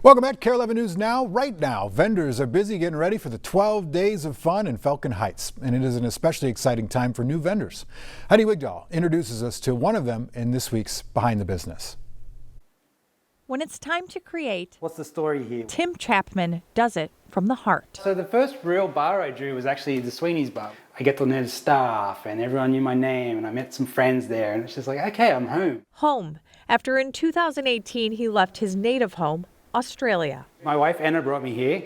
Welcome back to KARE 11 News Now. Right now, vendors are busy getting ready for the 12 days of fun in Falcon Heights, and it is an especially exciting time for new vendors. Heidi Wigdahl introduces us to one of them in this week's Behind the Business. When it's time to create, what's the story here? Tim Chapman does it from the heart. So the first real bar I drew was actually the Sweeney's bar. I get to know the staff and everyone knew my name and I met some friends there and it's just like, okay, I'm home. Home, after in 2018 he left his native home, Australia. My wife Anna brought me here.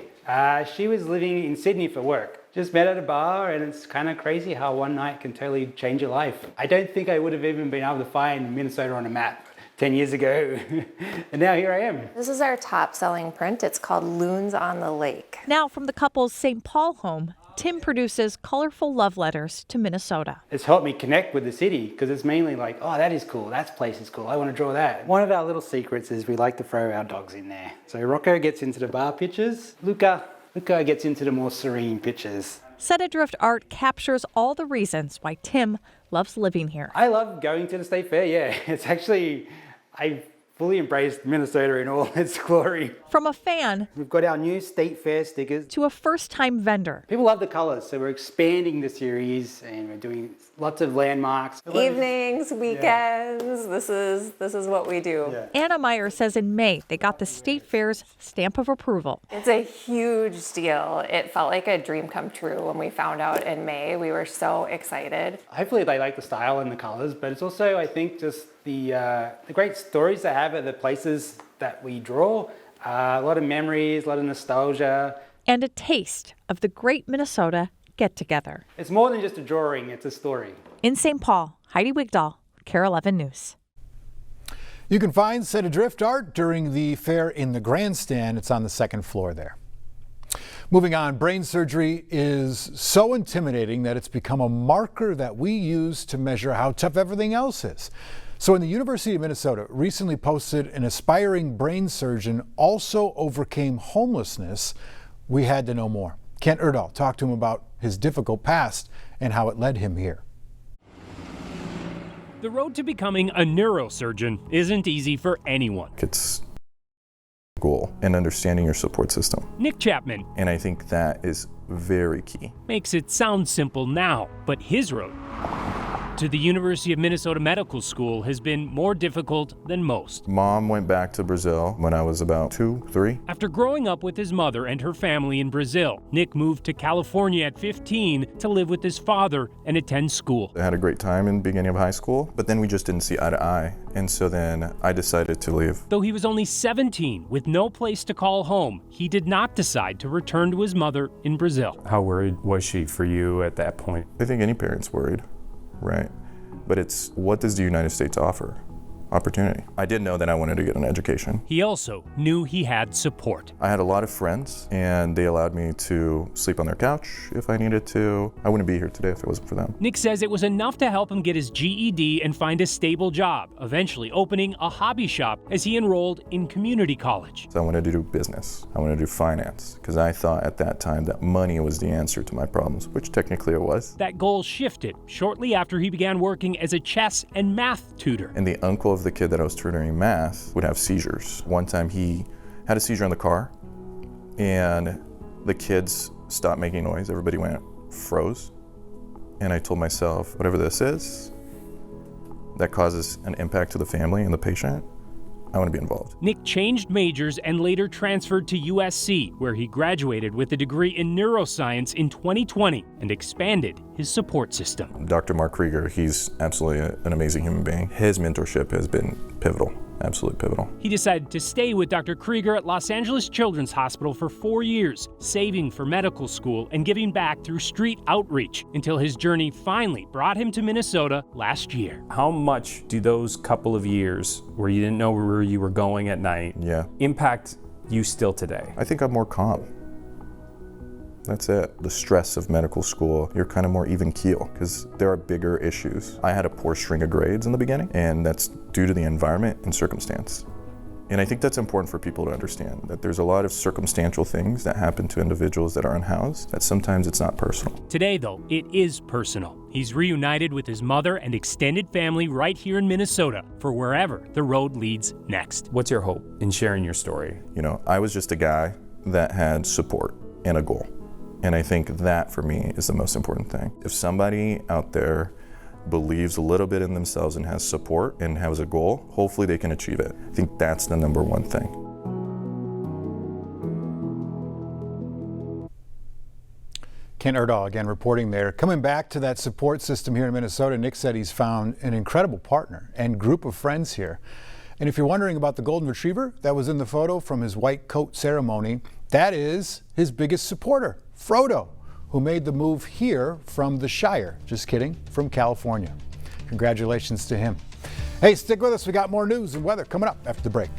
She was living in Sydney for work. Just met at a bar and it's kind of crazy how one night can totally change your life. I don't think I would have even been able to find Minnesota on a map 10 years ago. And now here I am. This is our top selling print. It's called Loons on the Lake. Now from the couple's St. Paul home, Tim produces colorful love letters to Minnesota. It's helped me connect with the city because it's mainly like, oh, that is cool. That place is cool. I want to draw that. One of our little secrets is we like to throw our dogs in there. So Rocco gets into the bar pictures. Luca gets into the more serene pictures. Set Adrift art captures all the reasons why Tim loves living here. I love going to the state fair, yeah. It's actually, I fully embraced Minnesota in all its glory. From a fan, we've got our new state fair stickers, to a first-time vendor. People love the colors, so we're expanding the series and we're doing lots of landmarks. Evenings, weekends, yeah. This is what we do. Yeah. Anna Meyer says in May they got the state fair's stamp of approval. It's a huge deal. It felt like a dream come true when we found out in May. We were so excited. Hopefully they like the style and the colors, but it's also, I think, just the great stories they have at the places that we draw. A lot of memories, a lot of nostalgia. And a taste of the great Minnesota get-together. It's more than just a drawing, it's a story. In St. Paul, Heidi Wigdahl, KARE 11 News. You can find Set Adrift art during the fair in the grandstand. It's on the second floor there. Moving on, brain surgery is so intimidating that it's become a marker that we use to measure how tough everything else is. So when the University of Minnesota recently posted an aspiring brain surgeon also overcame homelessness, we had to know more. Kent Erdahl talked to him about his difficult past and how it led him here. The road to becoming a neurosurgeon isn't easy for anyone. It's a goal and understanding your support system. Nick Chapman. And I think that is very key. Makes it sound simple now, but his road to the University of Minnesota Medical School has been more difficult than most. Mom went back to Brazil when I was about 2, 3. After growing up with his mother and her family in Brazil, Nick moved to California at 15 to live with his father and attend school. I had a great time in the beginning of high school, but then we just didn't see eye to eye. And so then I decided to leave. Though he was only 17 with no place to call home, he did not decide to return to his mother in Brazil. How worried was she for you at that point? I think any parent's worried. Right. But it's, what does the United States offer? Opportunity. I did know that I wanted to get an education. He also knew he had support. I had a lot of friends and they allowed me to sleep on their couch if I needed to. I wouldn't be here today if it wasn't for them. Nick says it was enough to help him get his GED and find a stable job, eventually opening a hobby shop as he enrolled in community college. So I wanted to do business. I wanted to do finance because I thought at that time that money was the answer to my problems, which technically it was. That goal shifted shortly after he began working as a chess and math tutor. And the uncle of the kid that I was tutoring math would have seizures. One time he had a seizure in the car and the kids stopped making noise. Everybody froze. And I told myself, whatever this is that causes an impact to the family and the patient, I want to be involved. Nick changed majors and later transferred to USC, where he graduated with a degree in neuroscience in 2020 and expanded his support system. Dr. Mark Krieger, he's absolutely an amazing human being. His mentorship has been pivotal. Absolutely pivotal. He decided to stay with Dr. Krieger at Los Angeles Children's Hospital for 4 years, saving for medical school and giving back through street outreach until his journey finally brought him to Minnesota last year. How much do those couple of years where you didn't know where you were going at night impact you still today? I think I'm more calm. That's it. The stress of medical school, you're kind of more even keel because there are bigger issues. I had a poor string of grades in the beginning, and that's due to the environment and circumstance. And I think that's important for people to understand, that there's a lot of circumstantial things that happen to individuals that are unhoused, that sometimes it's not personal. Today, though, it is personal. He's reunited with his mother and extended family right here in Minnesota for wherever the road leads next. What's your hope in sharing your story? You know, I was just a guy that had support and a goal. And I think that for me is the most important thing. If somebody out there believes a little bit in themselves and has support and has a goal, hopefully they can achieve it. I think that's the number one thing. Kent Erdahl again reporting there. Coming back to that support system here in Minnesota, Nick said he's found an incredible partner and group of friends here. And if you're wondering about the golden retriever that was in the photo from his white coat ceremony, that is his biggest supporter, Frodo, who made the move here from the Shire. Just kidding, from California. Congratulations to him. Hey, stick with us. We got more news and weather coming up after the break.